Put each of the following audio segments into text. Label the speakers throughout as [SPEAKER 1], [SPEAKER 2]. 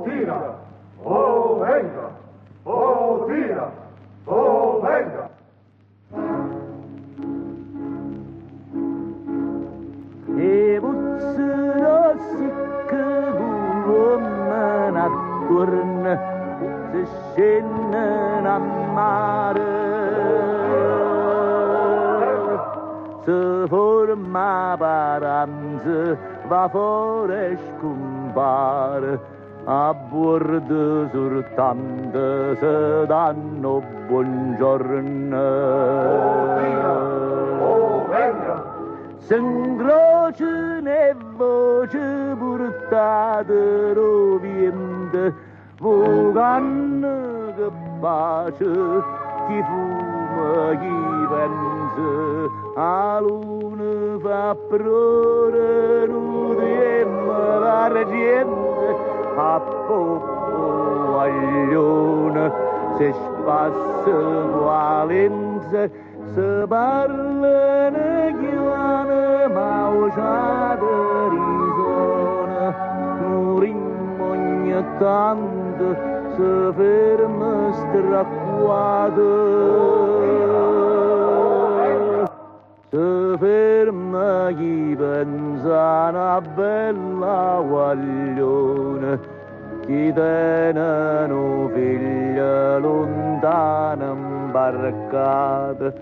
[SPEAKER 1] tira, oh venga, oh tira, oh venga.
[SPEAKER 2] E puzzerò sicche l'uomo attorno, se scende a mare. Se forma paranze, va fuori e scompare, a bordo soltanto se danno buongiorno.
[SPEAKER 1] Oh venga,
[SPEAKER 2] S'incrociano e voci portate rovente, vocano che pace, chi fuma, chi pensa, a luna fa prore, nudiemmo l'argente, a poppo aglione, se spassa valenza, se parlano chiamano, ma usate risona, un ritmo ogni tanto, se ferma stracquato. Se ferma chi pensa una bella guaglione, chi tene figlia lontana imbarcata,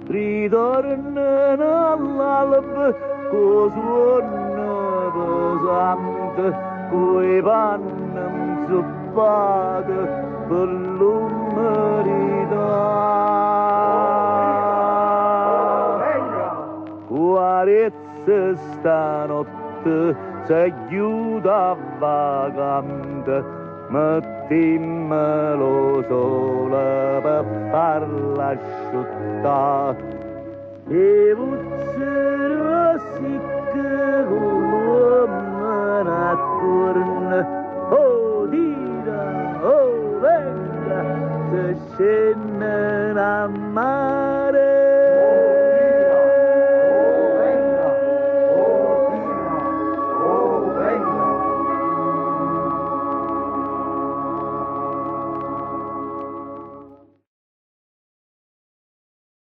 [SPEAKER 2] ritornano all'alba con suono pesante, coi panni inzuppati per l'umerità. Guarezza stanotte si chiuda vagante, mettimmelo sole per farla asciuttare. E puzzerò sicche l'uomo attorno, oh tira, oh venga, se scende a mare.